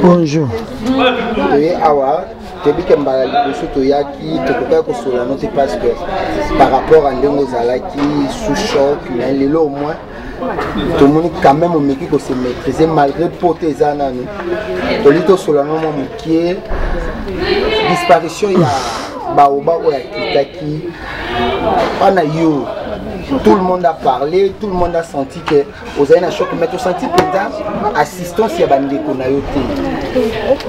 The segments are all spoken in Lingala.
Bonjour. Oui, awa. Tu dis que Toyaki, tu peux pas sur la note parce que par rapport à Ndongo Zalaki, sous choc, mais les lots au moins, tout le monde quand même au métier que se maîtriser malgré poter zanani. Tu dis sur la note qui est disparition, il y a Baoba ou Kitaki, on a eu. Tout le monde a parlé, tout le monde a senti que vous avez un choc, mais tu senti que assistance il y a bande qu'on a eu.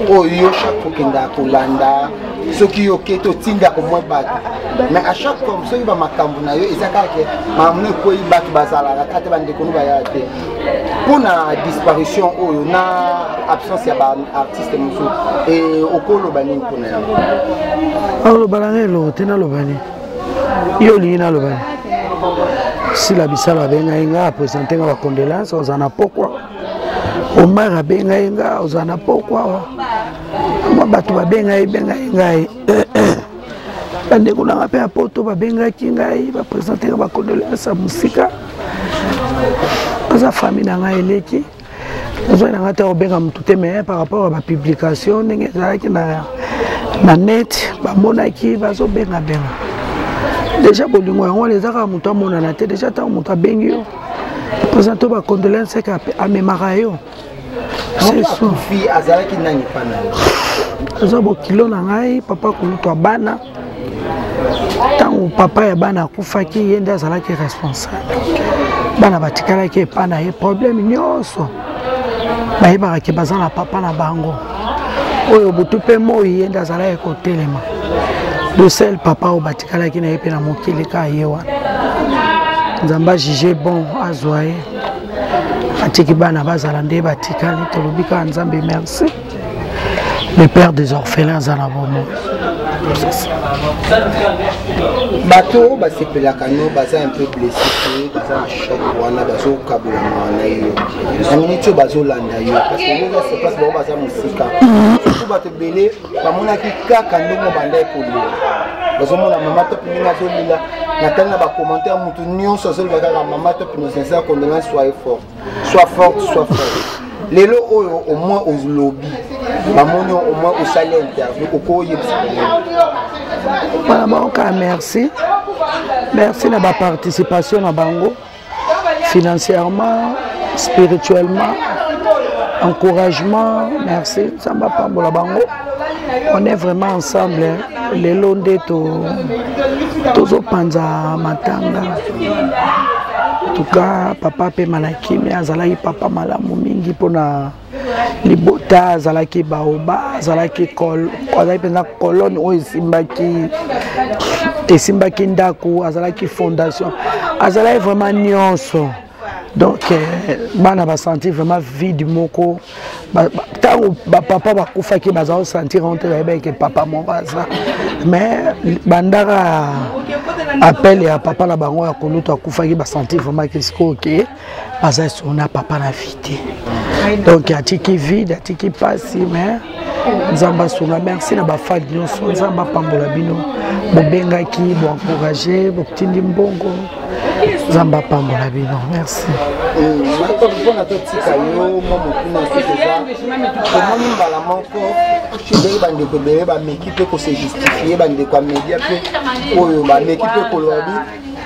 Oh yo chaque fois qu'on a Kolanda, ceux qui ont été tinda comme moi bat. Mais à chaque fois ceux qui va makambu na yo, ils ont que mamne ko i bat bazala la kate bande qu'on va y aller. Pour la disparition oh yo na absence il y a artiste muso et okolo bani qu'on a. Alors balangelo tena lo bani. Yo lina lo bani. Si la bisala benga a présenté la condolence, on en a pourquoi. Omar a benga, on en a pourquoi. Moi, batu ba benga. Bande ko na pe apoto ba benga kingai ba présenté la condolence à musika. Sa famille na nga eleki. Ozo na ngata obenga mutute mais par rapport à la publication ndenge zaki na net ba monaki ba zo benga. Déjà, on les a ramontés à la tête. Déjà, tu as monté à Bengio. Présenté ma condolence à mes maraillots. C'est ça. Fille, Azala qui n'a pas de Azala kilo nangai, papa kuluto bana. Tant papa et bana kufaki yenda Azala qui est responsable. Bana batikala qui est pas na problème nyonso. Ba yeba ki bazana papa na bango. Oyo butupe mo yenda Azala ko telema. Le seul papa au batikala qui n'a pas na mokili ka yewa. Nzamba jugé bon azoye. Atiki bana bazala nde batikali to lobika nzambe merci. Le père des orphelins Zanabomo. Bateau, c'est que la cano, un peu blessé, un choc, on a bazo kabula manayo. La minute bazo landayo, parce que nous c'est pas bon baza musika. Tout va te belé, pas mon aki kaka ndongo bandai pour lui. Bazo mon maman top ninga zolila, natana ba commentaire mutu nyon sosol baga la maman top nos sincères condoléances soyez fort. Sois forte, sois fort. Les lots au moins au lobby, au moins au salaire interview, au courrier. Merci. Merci de la participation à Bango, financièrement, spirituellement, encouragement. Merci. Samba Pambola Bango. On est vraiment ensemble. Les Londés, Tozo Panza Matanga. En tout cas, papa pe malaki mais azalaki papa malamu mingi pona libota azalaki baoba azalaki kol azalaki pena colonne o esimbaki ndako azalaki fondation azalaki vraiment nyonso donc bana ba sentir vraiment vide moko tango ba papa ba kufaki bazao sentir honte que papa moraza mais bandara appel à papa la bango ya koluto akufaki ba sentir vraiment que c'est OK baza sona papa na vite donc atiki vide atiki pasi mais nzamba sona merci na ba fadi nyonso nzamba pambola bino bobengaki bo encourager bo tindi mbongo nzamba pambola bino merci.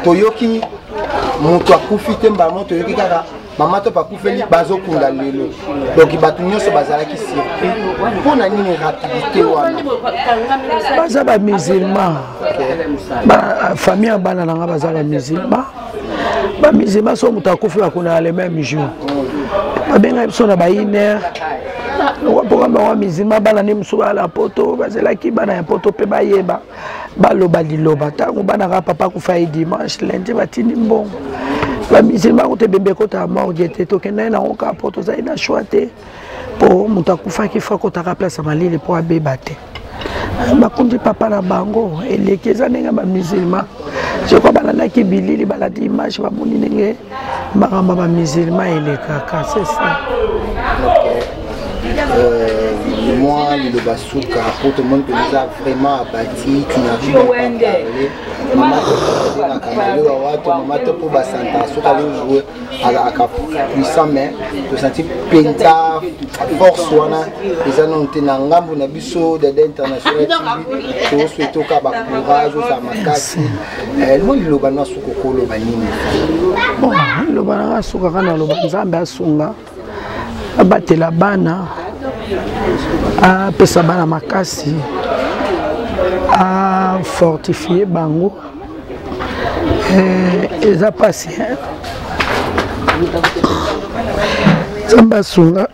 Toyoki moto akufite mbamo toyoki kaka mama to pakufeli bazo kunda lelo donc batu nyonso bazalaki surpris pona nini rapidité wana baza ba musulman ba famille bana nanga baza ba musulman ba musulman so moto akufi bakuna le même jour babenga biso na ba iner programme wa musulman bana ne musu ala poto bazelaki bana ya poto pe bayeba baloba liloba tango bana ka papa kufa dimanche lundi batini mbongo ba musulman ko te bembe ko ta morgue te to kenda na onka poto za ina choite po muta kufa ki fa ko ta ka place malili po abeba te bakundi papa na bango elekeza nenga ba musulman je crois bana ki bilili bala dimanche ba moni nenge makamba ba musulman eleka ka c'est ça. moi le basuka pour tout le monde qui nous a vraiment abattu tu n'arrives pas à parler maman te pour basanta so ka jouer à puissant mais tu senti penta force wana les annoncer na ngambo na biso de international to souhaiter ka ba courage ça makasi moi le bana sukokolo banini bon le bana suka kana lo banzambe asunga abatela bana apesa bana makasi a fortifier bango eza pasi Zamba sunga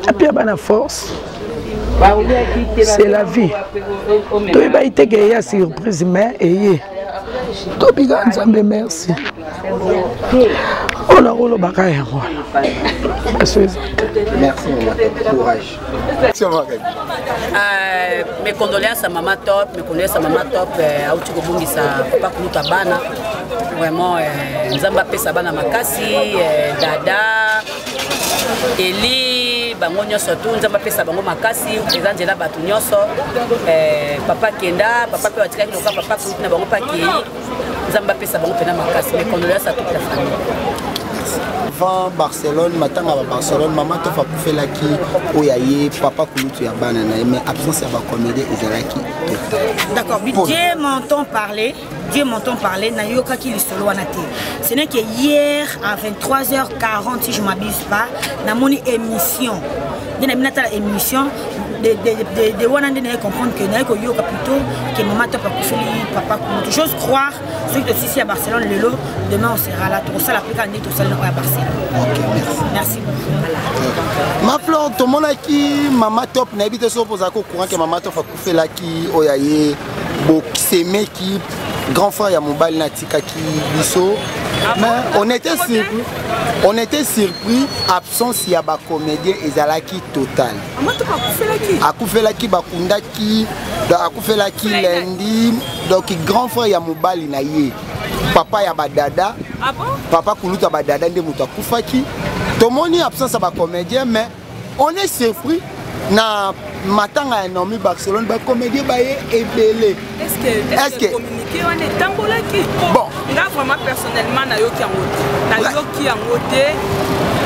apia bana force c'est la vie to iba iteke ya surprise mais eye to biga nzambe merci on a rolo bakaya ngwana merci courage mes condoléances à Maman Top, mes condoléances à Maman Top, Aouti Kobungisa, Papa Kuluta Bana, vraiment, Nzamba Pesa Bana Makasi, Dada, Eli, Bango Nyoso, Nzamba Pesa Bango Makasi, Angela Batu Nyoso, Papa Kenda, Papa Pewatika Kiloka, Papa Kuluta Bango Paki, Nzamba Pesa Bango Pena Makasi, mes condoléances à toute la famille. Avant Barcelone, maintenant à Barcelone, maman te fait pouffer la qui oyaye papa Kulutu ya banana mais absence ya ba comédie ezalaki total. D'accord, Dieu m'entend parler. Dieu m'entend parler, na yoka ki lisolo wana te. Ce n'est que hier à 23h40 si je m'abuse pas, na moni émission. Dina minata émission de wana ndene comprendre que na ko yoka plutôt que maman te papa Kulutu. J'ose croire ceux qui sont ici à Barcelone le lot, demain on sera là tout ça la plus grande tout ça à Barcelone. OK, merci. Merci beaucoup. Ma fleur tout monde qui maman top na habite so posa ko courant que maman top fa couper là qui oyaye bo s'aimer qui grand frère ya mobile na tikaki biso mais on était surpris absence ya ba comédien ezalaki total akufelaki bakundaki akufelaki lundi donc grand frère ya mobile na ye papa ya badada papa Kuluta badada nde muto akufaki tomoni absence ya ba comédien mais on est surpris na matanga ya Nomi Barcelone ba comédien ba ye ebele est-ce que communiquer on est tambolaki bon là vraiment personnellement na yoki angote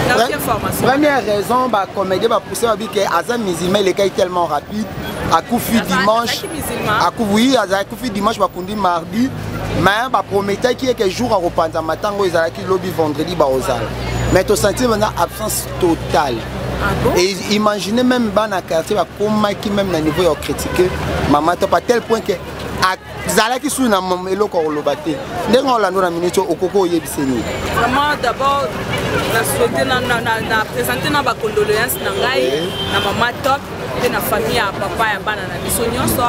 na yoki information première raison ba comédien ba pousser ba que Azam Mizima il est tellement rapide akufi dimanche akufi akufi dimanche ba kundi mardi mais ba promettait qu'il y a quelques jours à reprendre matango ezalaki lobby vendredi ba ozala mais to sentir maintenant absence totale. Et imaginez même dans un quartier qui même à niveau critiqué maman top à tel point que Zalaki sous na mamelo ko lobate ndenge olando na minute okoko yebiseni vraiment d'abord la souhaiter na présenter na ba condoléances na ngai na maman top et na famille à papa ya bana na biso nyonso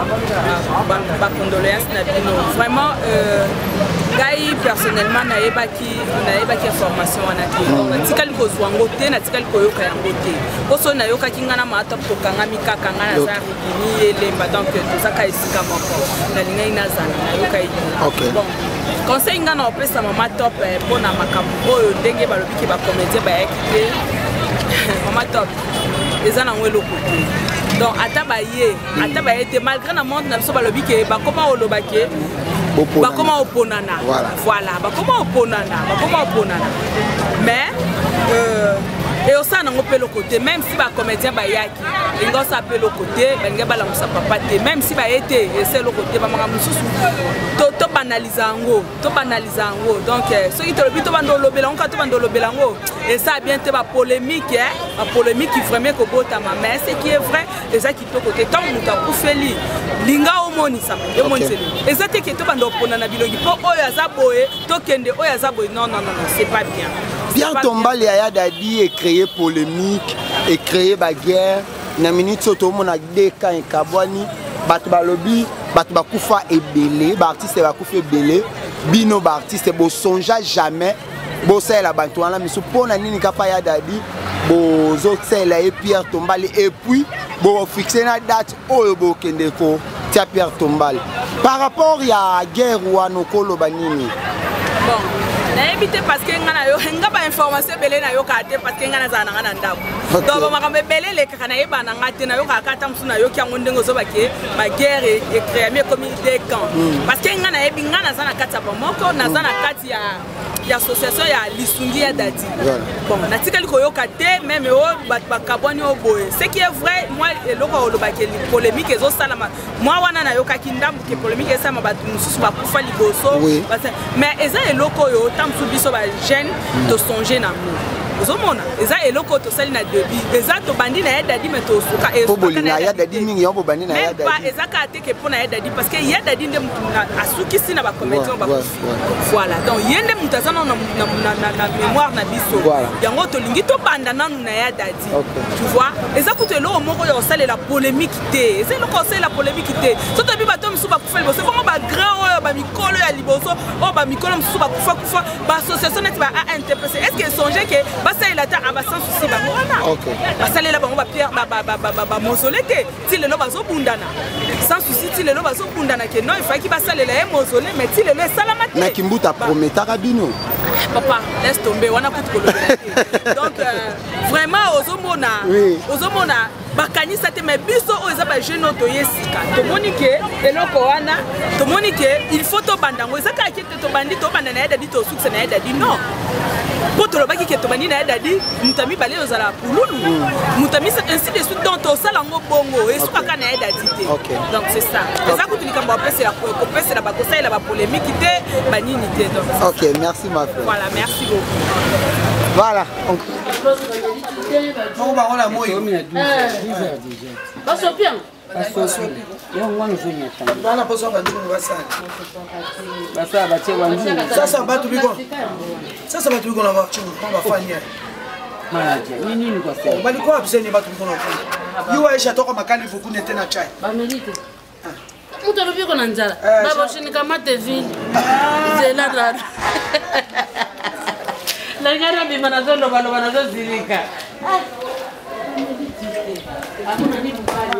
ba condoléances na bino vraiment ngai personnellement na yebaki information wana te na tikali ko zwango te na tikali ko yoka yango te koso na yoka kingana ma top to kanga mikaka ngana za rigini elemba donc tout ça ka isika moko na linga ina zana na yoka yi bon conseil ngana opesa mama top pona makambo oyo ndenge balobiki ba comédien ba yakite mama top ezana ngwe lokoto donc atabaye te malgré na monde na biso balobiki ba koma olobaki ba koma oponana voilà ba koma oponana mais et au sein de le côté même si ba comédien ba yaki ingo sa pe le côté benga bala musa papa te même si ba été et c'est le côté ba manga mususu to banaliser ngo donc ceux qui te le bito bando lobelango ka to bando lobelango et ça bien te ba polémique qui vraiment ko bota mais ce qui est vrai et ça qui to côté tant muta kufeli linga omoni ça omoni c'est et ça te qui to bando ponana bilongi po oyo azaboye to kende oyo azaboye non c'est pas bien. Bien Tombal et Dadi et créer polémique et créer bagarre. Na minute soto mona deka en kabwani bat balobi bat bakufa ebele ba artiste ba kufa ebele bino ba artiste bo sonja jamais bo sela bantu wana miso pona nini kapa ya Dadi bo zotela et Pierre Tombal et puis bo fixer na date oyo bo kende ko tia Pierre Tombal par rapport ya guerre ou anokolo banini bon nayebi te parce que nga na yo nga ba information belé na yo ka te parce que nga na zana nga na ndako donc ba makambe belé le ka na yeba na ngate na yo ka kata msu na yo kya ngondengo zo ba ke ba guerre et créer mes communautés camp parce que nga na yebi nga na zana kata ba moko na zana kati ya association ya lisungi ya dadi bon na tikali ko yo ka te même o ba kabwani o boye ce qui est vrai moi eloko lo ba ke polémique ezo sala moi wana na yo ka kindambu ke polémique esa ma ba mususu ba kufa liboso mais eza eloko yo tamsu biso ba jeune de songer na mo ozomona eza eloko to sali na debi eza to bandi na ya dadi mais to suka po bolina ya dadi mingi yo bandi na ya dadi pas eza ka te ke pona ya dadi parce que ya dadi ndem asuki sina ba comédien ba voilà donc yende mutazana na mémoire na biso yango to lingi to banda nanu na ya dadi tu vois eza kuto eloko moko yo sali la polémique te eza eloko sali la polémique te so to bi ba to msu ba kufa liboso comment ba grand oyo ba mikolo ya liboso o ba mikolo msu ba kufa ba association net ba ANTPC est-ce que songer que ça il attend à sans souci ba ngona ça là ba ba pierre ba mausolée ti le lo bazo bundana sans souci ti le lo bazo bundana que non il faut qu'il ba ça le mausolée mais ti le lo salama te mais Kimbuta prometa rabino papa laisse tomber wana kutu donc vraiment ozomona bakanisa te mais biso o eza ba jeune auto yesika to monike eloko wana to monike il faut to bandango eza ka kete to bandi to banda na dadi to succès na dadi non poto lo baki ke to bandi na dadi mutami bale ozala pululu mutami ainsi de suite donc to sala ngo bongo et suka ka na dadi te donc c'est ça eza kutu likambo apesi la kopesi la bakosa ila ba polémique te banini te donc OK merci ma frère voilà merci beaucoup voilà on va la moi baso bien yo ngwana zonya tanga bana poso ba ndingo basala basa bache wanju sasa batu biko na ba chungu kwa bafanya manaje nini kwa sasa balikuwa abseni batu biko na fanya yo aisha toka makali vuku nete na chai ba melite muto lo biko na njala babo shinika mate vile zela rara la ngara bi manazo lo balo banazo zilika hakuna nini mbali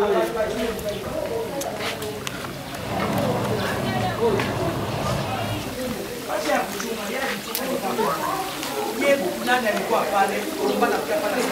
nani alikuwa pale bana pale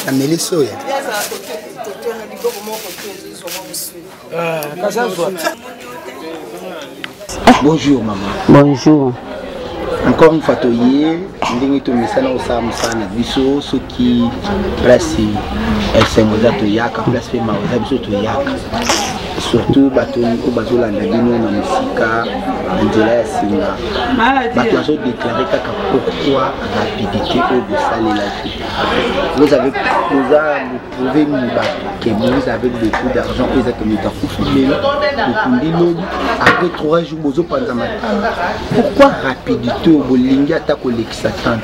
Amelisoya. Bonjour maman. Bonjour. Encore une fois toyé, ndingi to misana osama sana biso soki place esengoza to yaka place pe maoza biso to yaka. Surtout bato ko bazolanda bino na musika nzela ya singa. Bato azo déclarer kaka pourquoi rapidité au bossale la vie. Vous avez prouvé que vous avez beaucoup d'argent et que vous avez après 3 jours vous avez pourquoi rapidité au bolingi attaque au l'exatante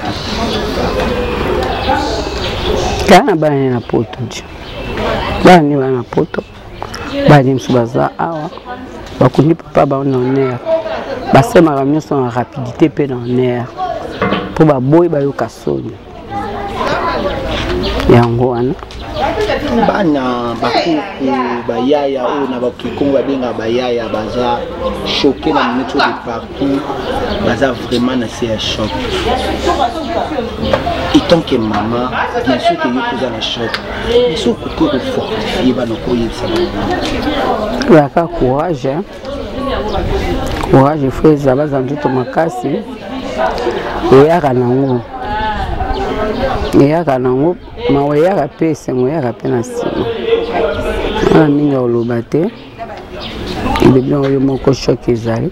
kana bana na poto bani bana poto bani msubaza awa bakundi papa ba on air basema ramio son rapidité pe dans air pour ba boy ba yoka soni yango wana bana bakuku bayaya oyo na bakikongo babenga bayaya baza choqué na minute de partout baza vraiment na c'est choc et tant que maman bien sûr que yokoza na choc mais so côté refortifier bana koyebisa baka courage courage faut ezala za nzoto makasi oyaka nango eyaka nango mawa eyaka mpe esengo eyaka mpe na nsima wana mingi oloba te ebebi oyo moko shok ezali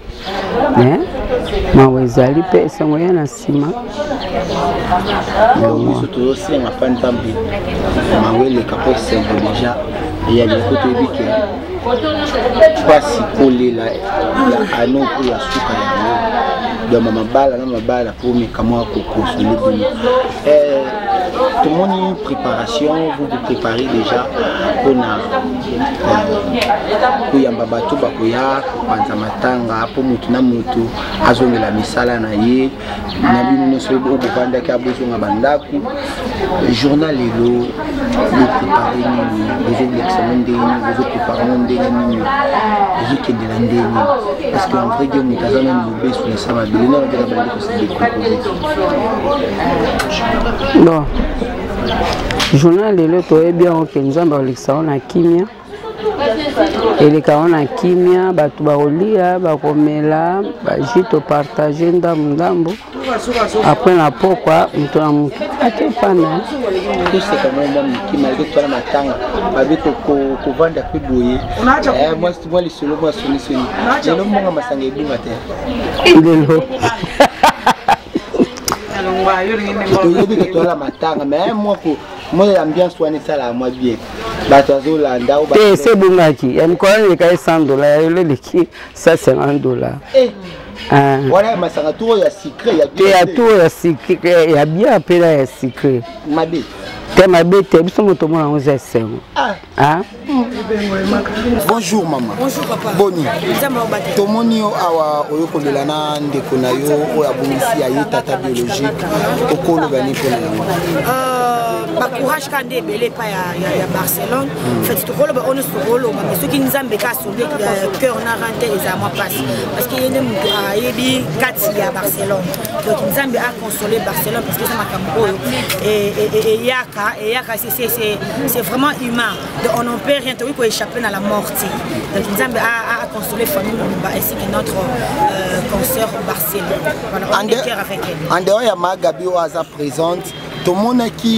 me mawa ezali mpe esengo eya na nsima biso tozosenga mpa nzambe mawa eleka mpo esengo deja eya biloko toyebi ke mpasi kolela ya ano mpo ya suka yango doma mabala na mabala pour omeka mwa kokonsole bino tomoni préparation vous vous préparez déjà mpona koyamba bato bakoya kopanza matanga mpo motu na motu azongela misala na ye na bino nyonso obovandaki abozonga bandako journal lelo boprépare nini bozolekisamo ndenge nini bozopreparamo ndenge nini bozokendela ndenge nini parce que en vrai dio moto aza nani mobesu na sama bile nano mpena bandi kosa décompose bon journal lelo toyebi yango ke nzambe alekisao na kimia elekao na kimia bato bakolia bakomela baji topartage ndambo après na pokwa moto na motu akefana toseka mwa mikima leke twana matanga babi kovanda mpe boye mwa lisolo mwa sonisoni lelo mbonga masanga ebunga te lelo toyebi ke toala matanga mais moi l'ambiance wana esala mwa bien bato azolanda te se ebungaki ya mikolo eleka ye $100 ya lelo eleki $150 wana masanga to oyo ya secret ya te ya to ya secret ya bien apela ya secret mabe te mabe te biso moto mona ngo za esengo bonjour maman. Bonjour papa. Boni. Tomoni awa oyokolela na ndeko na yo oya bungisi ya tata biologique okolo bani pona yango. Ba courage quand débélé pas ya Barcelone. Fait tout rôle ba on se rôle mais ce qui nous ambe ka sur le cœur na renté les à moi passe parce qu'il y a des yebi 4 ya Barcelone. Donc nous ambe a consoler Barcelone parce que ça m'a cambo et yaka c'est vraiment humain. On n'en peut rien pour échapper dans la mort. Donc nous ambe a consoler famille ainsi que notre concert au Barcelone. Voilà, on est cœur avec elle. En dehors ya Magabi oaza présente tout le monde qui